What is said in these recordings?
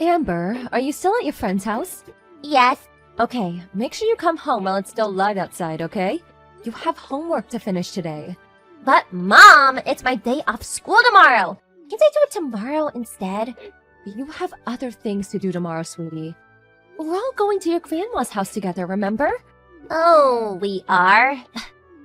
Amber, are you still at your friend's house? Yes. Okay, make sure you come home while it's still light outside, okay? You have homework to finish today. But Mom, it's my day off school tomorrow. Can't I do it tomorrow instead? You have other things to do tomorrow, sweetie. We're all going to your grandma's house together, remember? Oh, we are?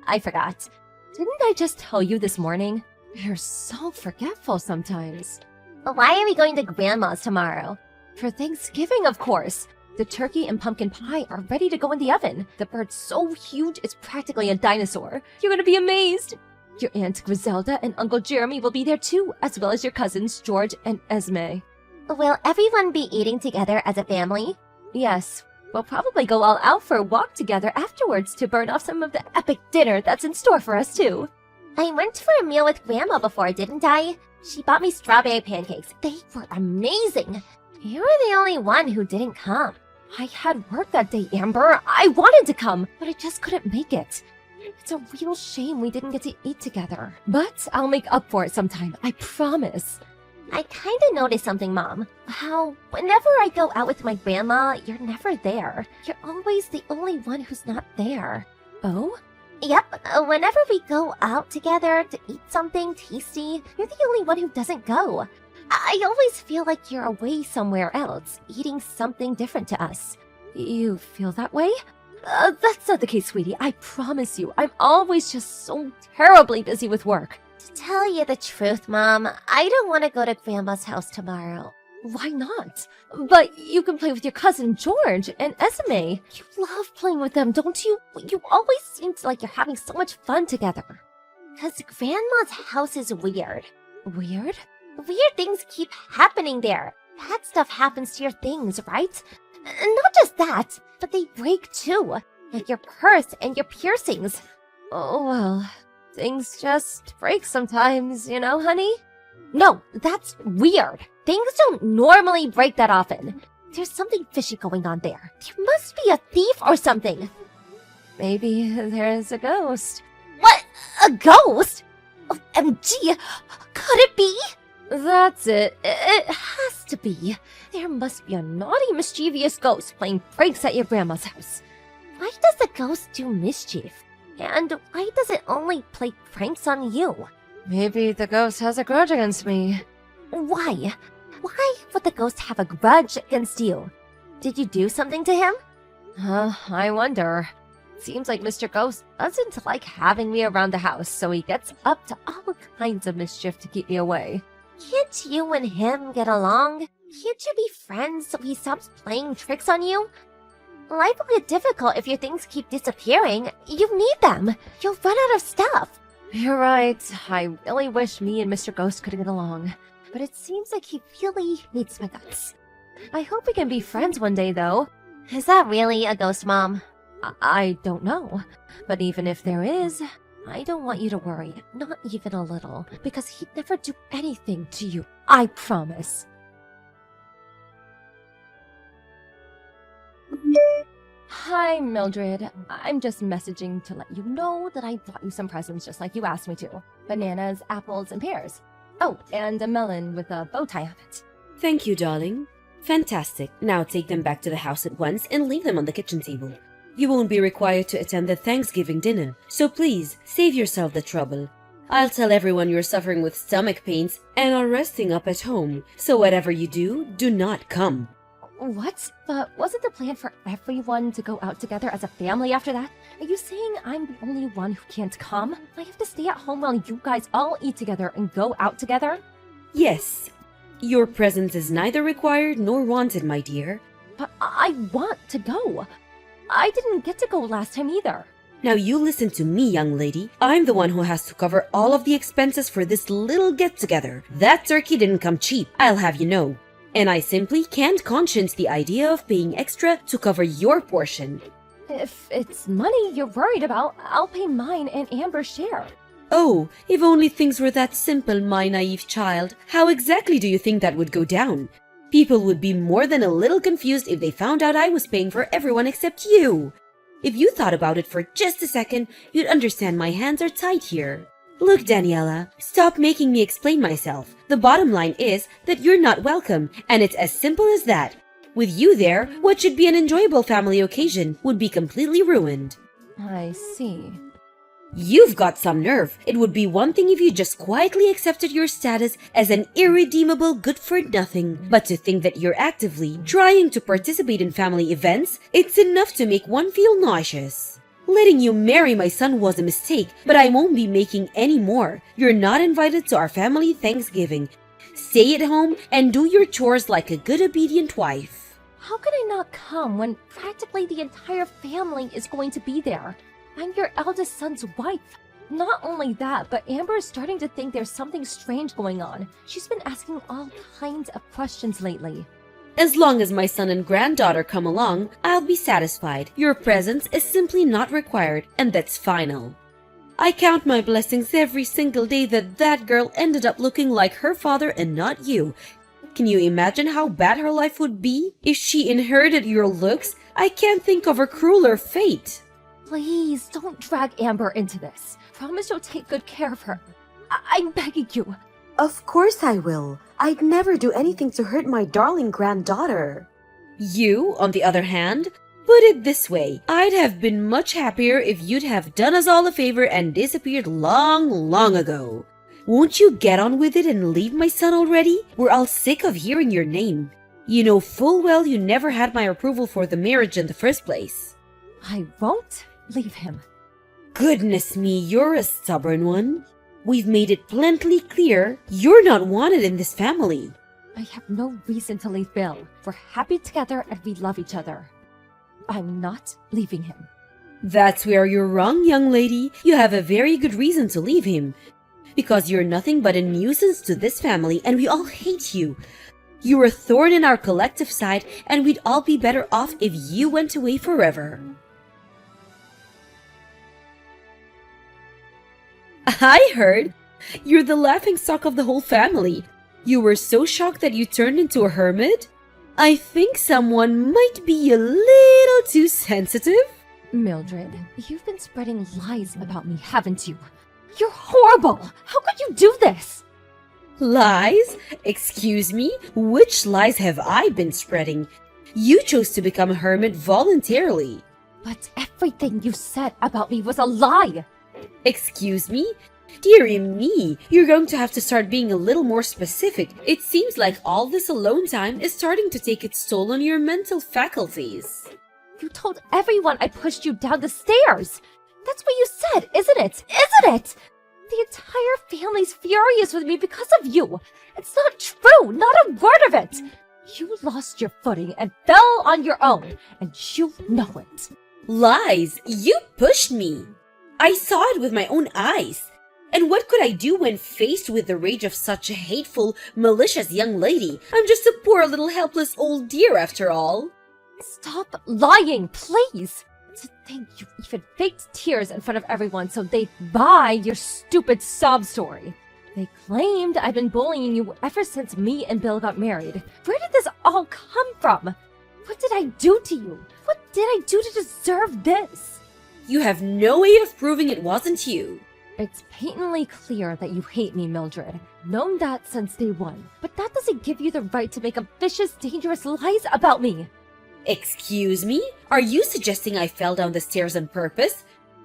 I forgot. Didn't I just tell you this morning? You're so forgetful sometimes. Why are we going to Grandma's tomorrow? For Thanksgiving, of course. The turkey and pumpkin pie are ready to go in the oven. The bird's so huge, it's practically a dinosaur. You're gonna be amazed. Your Aunt Griselda and Uncle Jeremy will be there too, as well as your cousins George and Esme. Will everyone be eating together as a family? Yes, we'll probably go all out for a walk together afterwards to burn off some of the epic dinner that's in store for us too. I went for a meal with Grandma before, didn't I? She bought me strawberry pancakes. They were amazing. You were the only one who didn't come. I had work that day, Amber. I wanted to come, but I just couldn't make it. It's a real shame we didn't get to eat together. But I'll make up for it sometime, I promise. I kinda noticed something, Mom. How whenever I go out with my grandma, you're never there. You're always the only one who's not there. Oh? Yep, whenever we go out together to eat something tasty, you're the only one who doesn't go. I always feel like you're away somewhere else, eating something different to us. You feel that way? That's not the case, sweetie. I promise you. I'm always just so terribly busy with work. To tell you the truth, Mom, I don't want to go to Grandma's house tomorrow. Why not? But you can play with your cousin George and Esme. You love playing with them, don't you? You always seem like you're having so much fun together. 'Cause Grandma's house is weird. Weird? Weird things keep happening there. Bad stuff happens to your things, right? Not just that, but they break too. Like your purse and your piercings. Oh, well, things just break sometimes, you know, honey? No, that's weird. Things don't normally break that often. There's something fishy going on there. There must be a thief or something. Maybe there's a ghost. What? A ghost? OMG, could it be? That's it. It has to be. There must be a naughty, mischievous ghost playing pranks at your grandma's house. Why does the ghost do mischief? And why does it only play pranks on you? Maybe the ghost has a grudge against me. Why? Why would the ghost have a grudge against you? Did you do something to him? I wonder. Seems like Mr. Ghost doesn't like having me around the house, so he gets up to all kinds of mischief to keep me away. Can't you and him get along? Can't you be friends so he stops playing tricks on you? Life will get difficult if your things keep disappearing. You need them. You'll run out of stuff. You're right. I really wish me and Mr. Ghost could get along. But it seems like he really hates my guts. I hope we can be friends one day, though. Is that really a ghost, Mom? I don't know. But even if there is, I don't want you to worry. Not even a little. Because he'd never do anything to you. I promise. Hi, Mildred. I'm just messaging to let you know that I brought you some presents just like you asked me to. Bananas, apples, and pears. Oh, and a melon with a bow tie on it. Thank you, darling. Fantastic. Now take them back to the house at once and leave them on the kitchen table. You won't be required to attend the Thanksgiving dinner, so please save yourself the trouble. I'll tell everyone you're suffering with stomach pains and are resting up at home, so whatever you do, do not come. What? But wasn't the plan for everyone to go out together as a family after that? Are you saying I'm the only one who can't come? I have to stay at home while you guys all eat together and go out together? Yes. Your presence is neither required nor wanted, my dear. But I want to go. I didn't get to go last time either. Now you listen to me, young lady. I'm the one who has to cover all of the expenses for this little get-together. That turkey didn't come cheap, I'll have you know. And I simply can't conscience the idea of paying extra to cover your portion. If it's money you're worried about, I'll pay mine and Amber's share. Oh, if only things were that simple, my naive child. How exactly do you think that would go down? People would be more than a little confused if they found out I was paying for everyone except you. If you thought about it for just a second, you'd understand my hands are tight here. Look, Daniela, stop making me explain myself. The bottom line is that you're not welcome, and it's as simple as that. With you there, what should be an enjoyable family occasion would be completely ruined. I see. You've got some nerve. It would be one thing if you just quietly accepted your status as an irredeemable good-for-nothing. But to think that you're actively trying to participate in family events, it's enough to make one feel nauseous. Letting you marry my son was a mistake, but I won't be making any more. You're not invited to our family Thanksgiving. Stay at home and do your chores like a good obedient wife. How could I not come when practically the entire family is going to be there? I'm your eldest son's wife. Not only that, but Amber is starting to think there's something strange going on. She's been asking all kinds of questions lately. As long as my son and granddaughter come along, I'll be satisfied. Your presence is simply not required, and that's final. I count my blessings every single day that that girl ended up looking like her father and not you. Can you imagine how bad her life would be if she inherited your looks? I can't think of a crueler fate. Please don't drag Amber into this. Promise you'll take good care of her. I'm begging you. Of course I will. I'd never do anything to hurt my darling granddaughter. You, on the other hand, put it this way. I'd have been much happier if you'd have done us all a favor and disappeared long ago. Won't you get on with it and leave my son already? We're all sick of hearing your name. You know full well you never had my approval for the marriage in the first place. I won't leave him. Goodness me, you're a stubborn one. We've made it plenty clear you're not wanted in this family. I have no reason to leave Bill. We're happy together and we love each other. I'm not leaving him. That's where you're wrong, young lady. You have a very good reason to leave him. Because you're nothing but a nuisance to this family and we all hate you. You're a thorn in our collective side and we'd all be better off if you went away forever. I heard you're the laughingstock of the whole family. You were so shocked that you turned into a hermit? I think someone might be a little too sensitive. Mildred, you've been spreading lies about me, haven't you? You're horrible! How could you do this? Lies? Excuse me? Which lies have I been spreading? You chose to become a hermit voluntarily. But everything you said about me was a lie! Excuse me? Dearie me, you're going to have to start being a little more specific. It seems like all this alone time is starting to take its toll on your mental faculties. You told everyone I pushed you down the stairs! That's what you said, isn't it? Isn't it? The entire family's furious with me because of you! It's not true! Not a word of it! You lost your footing and fell on your own, and you know it. Lies! You pushed me! I saw it with my own eyes. And what could I do when faced with the rage of such a hateful, malicious young lady? I'm just a poor little helpless old dear after all. Stop lying, please! To think you even faked tears in front of everyone so they'd buy your stupid sob story. They claimed I'd been bullying you ever since me and Bill got married. Where did this all come from? What did I do to you? What did I do to deserve this? You have no way of proving it wasn't you. It's patently clear that you hate me, Mildred. Known that since day one. But that doesn't give you the right to make up vicious, dangerous lies about me. Excuse me? Are you suggesting I fell down the stairs on purpose?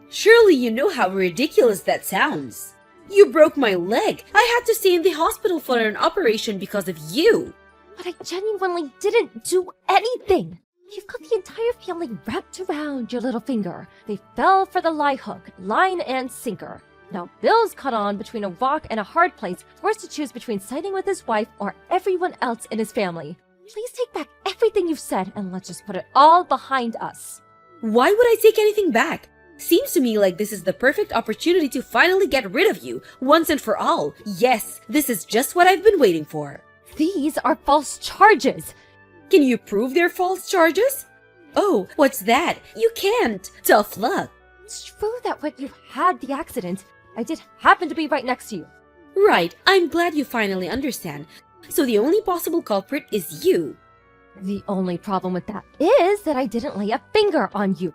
Surely you know how ridiculous that sounds. You broke my leg. I had to stay in the hospital for an operation because of you. But I genuinely didn't do anything. You've got the entire family wrapped around your little finger. They fell for the lie hook, line and sinker. Now Bill's caught on between a rock and a hard place, forced to choose between siding with his wife or everyone else in his family. Please take back everything you've said and let's just put it all behind us. Why would I take anything back? Seems to me like this is the perfect opportunity to finally get rid of you, once and for all. Yes, this is just what I've been waiting for. These are false charges. Can you prove they're false charges? Oh, what's that? You can't. Tough luck. It's true that when you had the accident, I did happen to be right next to you. Right, I'm glad you finally understand. So the only possible culprit is you. The only problem with that is that I didn't lay a finger on you.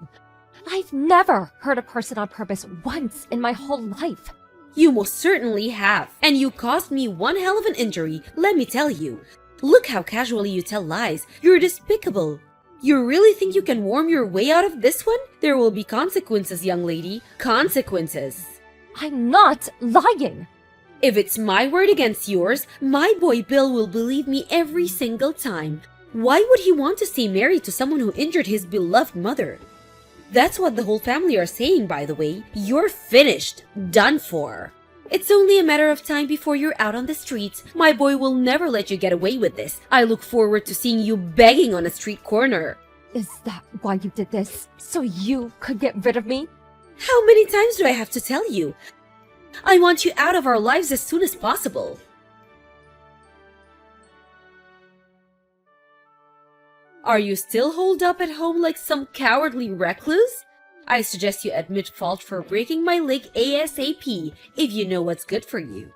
I've never hurt a person on purpose once in my whole life. You most certainly have. And you caused me one hell of an injury, let me tell you. Look how casually you tell lies. You're despicable. You really think you can worm your way out of this one? There will be consequences, young lady. Consequences. I'm not lying. If it's my word against yours, my boy Bill will believe me every single time. Why would he want to stay married to someone who injured his beloved mother? That's what the whole family are saying, by the way. You're finished. Done for. It's only a matter of time before you're out on the streets. My boy will never let you get away with this. I look forward to seeing you begging on a street corner. Is that why you did this? So you could get rid of me? How many times do I have to tell you? I want you out of our lives as soon as possible. Are you still holed up at home like some cowardly recluse? I suggest you admit fault for breaking my leg ASAP if you know what's good for you.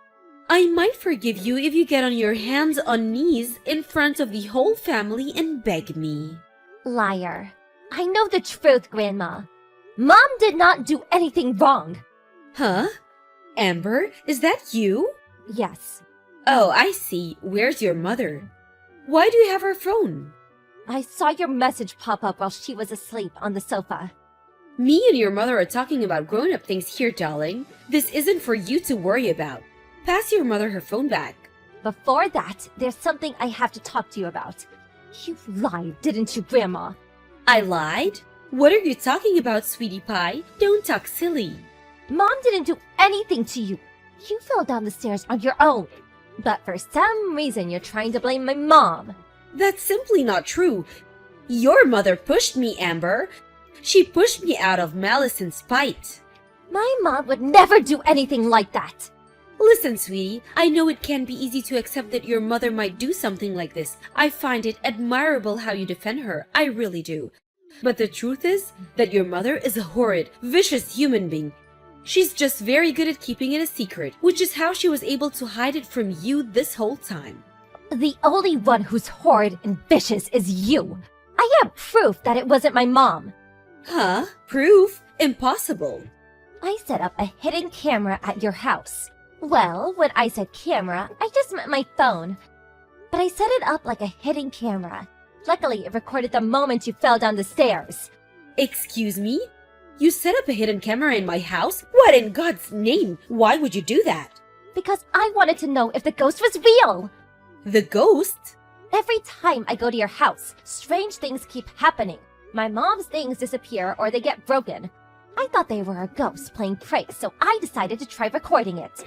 I might forgive you if you get on your hands and knees in front of the whole family and beg me. Liar. I know the truth, Grandma. Mom did not do anything wrong. Huh? Amber, is that you? Yes. Oh, I see. Where's your mother? Why do you have her phone? I saw your message pop up while she was asleep on the sofa. Me and your mother are talking about grown-up things here, darling. This isn't for you to worry about. Pass your mother her phone back. Before that, there's something I have to talk to you about. You lied, didn't you, Grandma? I lied? What are you talking about, sweetie pie? Don't talk silly. Mom didn't do anything to you. You fell down the stairs on your own. But for some reason, you're trying to blame my mom. That's simply not true. Your mother pushed me, Amber. She pushed me out of malice and spite. My mom would never do anything like that. Listen, sweetie, I know it can be easy to accept that your mother might do something like this. I find it admirable how you defend her. I really do. But the truth is that your mother is a horrid, vicious human being. She's just very good at keeping it a secret, which is how she was able to hide it from you this whole time. The only one who's horrid and vicious is you. I have proof that it wasn't my mom. Huh? Proof? Impossible. I set up a hidden camera at your house. Well, when I said camera, I just meant my phone. But I set it up like a hidden camera. Luckily, it recorded the moment you fell down the stairs. Excuse me? You set up a hidden camera in my house? What in God's name? Why would you do that? Because I wanted to know if the ghost was real. The ghost? Every time I go to your house, strange things keep happening. My mom's things disappear or they get broken. I thought they were a ghost playing pranks, so I decided to try recording it.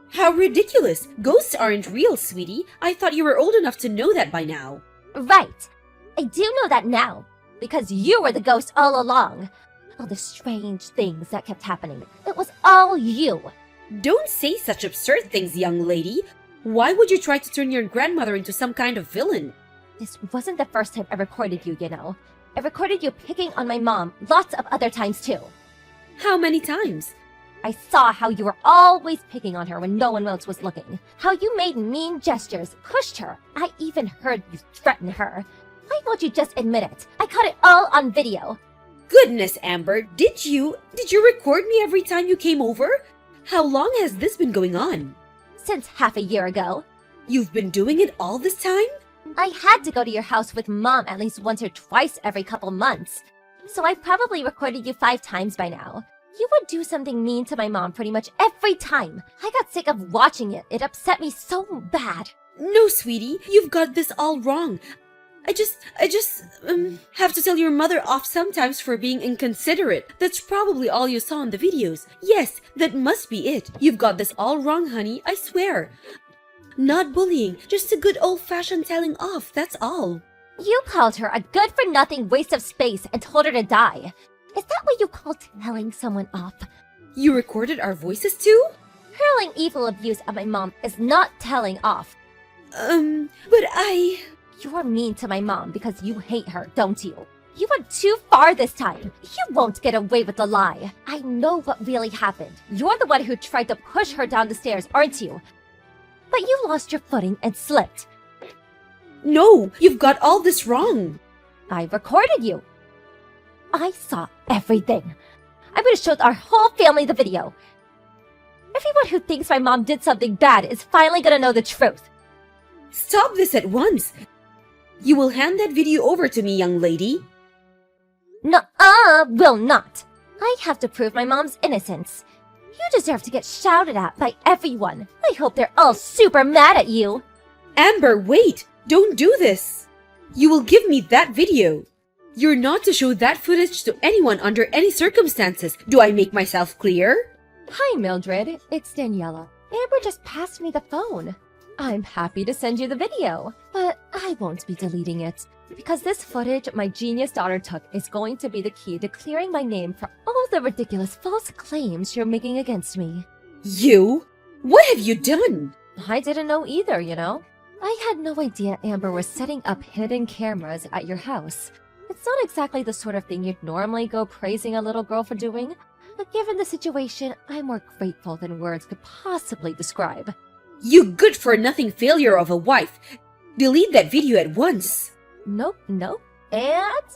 How ridiculous! Ghosts aren't real, sweetie. I thought you were old enough to know that by now. Right. I do know that now, because you were the ghost all along. All the strange things that kept happening. It was all you. Don't say such absurd things, young lady. Why would you try to turn your grandmother into some kind of villain? This wasn't the first time I recorded you, you know. I recorded you picking on my mom lots of other times too. How many times? I saw how you were always picking on her when no one else was looking. How you made mean gestures, pushed her. I even heard you threaten her. Why won't you just admit it? I caught it all on video. Goodness, Amber, did you record me every time you came over? How long has this been going on? Since half a year ago. You've been doing it all this time? I had to go to your house with Mom at least once or twice every couple months. So I've probably recorded you 5 times by now. You would do something mean to my mom pretty much every time. I got sick of watching it. It upset me so bad. No, sweetie, you've got this all wrong. I just have to tell your mother off sometimes for being inconsiderate. That's probably all you saw in the videos. Yes, that must be it. You've got this all wrong, honey, I swear. Not bullying, just a good old-fashioned telling off, that's all. You called her a good-for-nothing waste of space and told her to die. Is that what you call telling someone off? You recorded our voices too? Hurling evil abuse at my mom is not telling off. But You're mean to my mom because you hate her, don't you? You went too far this time. You won't get away with the lie. I know what really happened. You're the one who tried to push her down the stairs, aren't you? But you lost your footing and slipped. No, you've got all this wrong. I recorded you. I saw everything. I would have showed our whole family the video. Everyone who thinks my mom did something bad is finally gonna know the truth. Stop this at once! You will hand that video over to me, young lady. No, will not. I have to prove my mom's innocence. You deserve to get shouted at by everyone. I hope they're all super mad at you. Amber, wait! Don't do this! You will give me that video. You're not to show that footage to anyone under any circumstances. Do I make myself clear? Hi, Mildred. It's Daniela. Amber just passed me the phone. I'm happy to send you the video, but I won't be deleting it. Because this footage my genius daughter took is going to be the key to clearing my name for all the ridiculous false claims you're making against me. You? What have you done? I didn't know either, you know? I had no idea Amber was setting up hidden cameras at your house. It's not exactly the sort of thing you'd normally go praising a little girl for doing, but given the situation, I'm more grateful than words could possibly describe. You good-for-nothing failure of a wife. Delete that video at once. Nope, and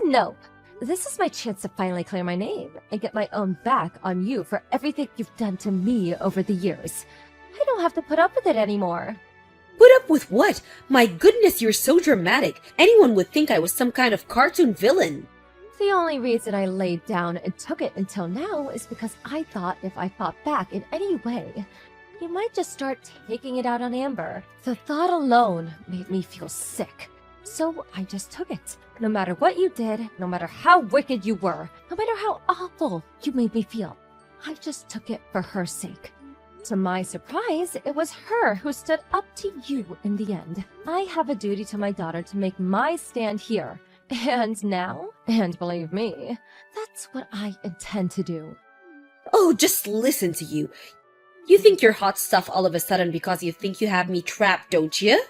nope. This is my chance to finally clear my name and get my own back on you for everything you've done to me over the years. I don't have to put up with it anymore. Put up with what? My goodness, you're so dramatic. Anyone would think I was some kind of cartoon villain. The only reason I laid down and took it until now is because I thought if I fought back in any way, you might just start taking it out on Amber. The thought alone made me feel sick. So I just took it. No matter what you did, no matter how wicked you were, no matter how awful you made me feel, I just took it for her sake. To my surprise, it was her who stood up to you in the end. I have a duty to my daughter to make my stand here. And now, and believe me, that's what I intend to do. Oh, just listen to you. You think you're hot stuff all of a sudden because you think you have me trapped, don't you?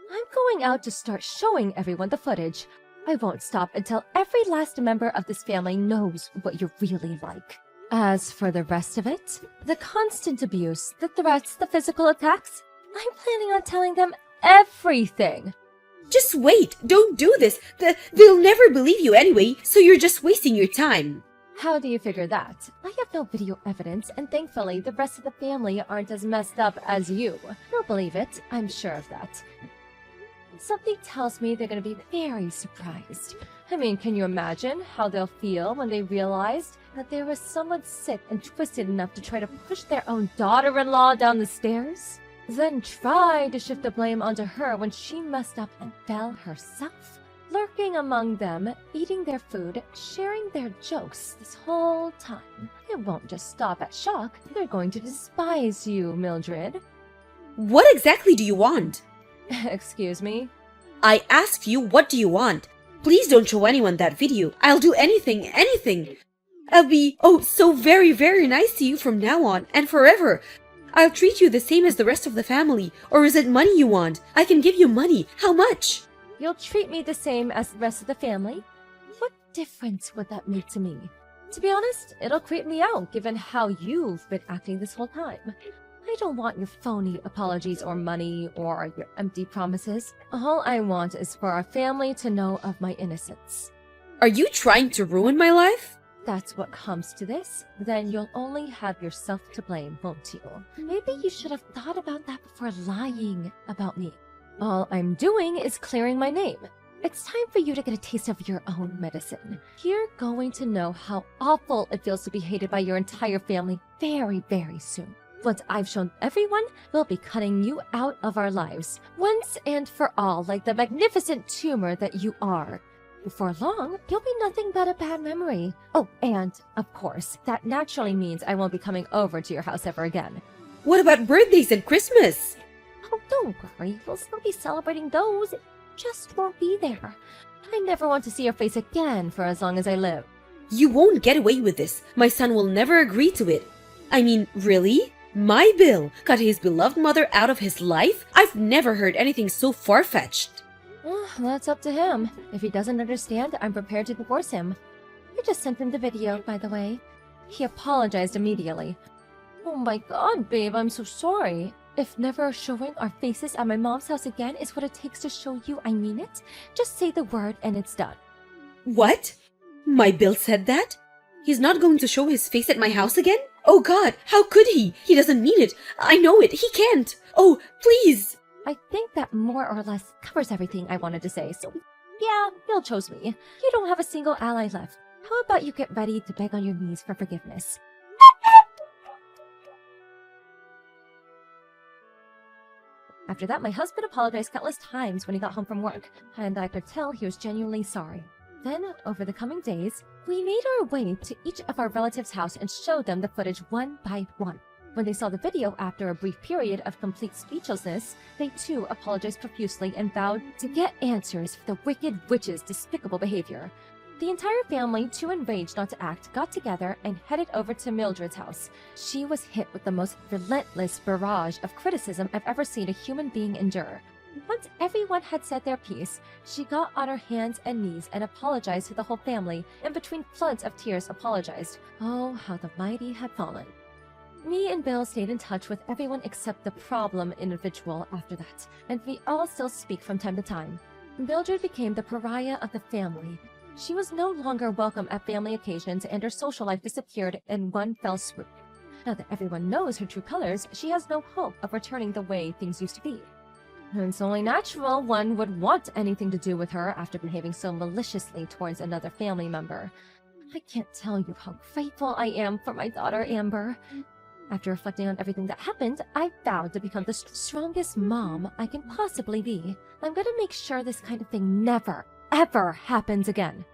I'm going out to start showing everyone the footage. I won't stop until every last member of this family knows what you're really like. As for the rest of it, the constant abuse, the threats, the physical attacks, I'm planning on telling them everything. Just wait, don't do this. They'll never believe you anyway, so you're just wasting your time. How do you figure that? I have no video evidence, and thankfully the rest of the family aren't as messed up as you. They'll believe it, I'm sure of that. Something tells me they're gonna be very surprised. I mean, can you imagine how they'll feel when they realized that there was someone sick and twisted enough to try to push their own daughter-in-law down the stairs? Then try to shift the blame onto her when she messed up and fell herself. Lurking among them, eating their food, sharing their jokes this whole time. It won't just stop at shock. They're going to despise you, Mildred. What exactly do you want? Excuse me? I asked you, what do you want? Please don't show anyone that video. I'll do anything. I'll be, so very, very nice to you from now on and forever. I'll treat you the same as the rest of the family. Or is it money you want? I can give you money. How much? You'll treat me the same as the rest of the family? What difference would that make to me? To be honest, it'll creep me out given how you've been acting this whole time. I don't want your phony apologies or money or your empty promises. All I want is for our family to know of my innocence. Are you trying to ruin my life? That's what comes to this, then you'll only have yourself to blame, won't you? Maybe you should have thought about that before lying about me. All I'm doing is clearing my name. It's time for you to get a taste of your own medicine. You're going to know how awful it feels to be hated by your entire family very, very soon. Once I've shown everyone, we'll be cutting you out of our lives, once and for all, like the magnificent tumor that you are. Before long, you'll be nothing but a bad memory. Oh, and, of course, that naturally means I won't be coming over to your house ever again. What about birthdays and Christmas? Oh, don't worry, we'll still be celebrating those. It just won't be there. I never want to see your face again for as long as I live. You won't get away with this. My son will never agree to it. I mean, really? My Bill cut his beloved mother out of his life? I've never heard anything so far-fetched. Well, that's up to him. If he doesn't understand, I'm prepared to divorce him. I just sent him the video, by the way. He apologized immediately. Oh my god, babe, I'm so sorry. If never showing our faces at my mom's house again is what it takes to show you I mean it, just say the word and it's done. What? My Bill said that? He's not going to show his face at my house again? Oh God, how could he? He doesn't mean it. I know it. He can't. Oh, please. I think that more or less covers everything I wanted to say, so yeah, Bill chose me. You don't have a single ally left. How about you get ready to beg on your knees for forgiveness? After that, my husband apologized countless times when he got home from work, and I could tell he was genuinely sorry. Then, over the coming days, we made our way to each of our relatives' house and showed them the footage one by one. When they saw the video after a brief period of complete speechlessness, they too apologized profusely and vowed to get answers for the wicked witch's despicable behavior. The entire family, too enraged not to act, got together and headed over to Mildred's house. She was hit with the most relentless barrage of criticism I've ever seen a human being endure. Once everyone had said their piece, she got on her hands and knees and apologized to the whole family, and between floods of tears apologized. Oh, how the mighty had fallen. Me and Bill stayed in touch with everyone except the problem individual after that, and we all still speak from time to time. Mildred became the pariah of the family. She was no longer welcome at family occasions, and her social life disappeared in one fell swoop. Now that everyone knows her true colors, she has no hope of returning the way things used to be. It's only natural one would want anything to do with her after behaving so maliciously towards another family member. I can't tell you how grateful I am for my daughter, Amber. After reflecting on everything that happened, I vowed to become the strongest mom I can possibly be. I'm gonna make sure this kind of thing never, ever happens again.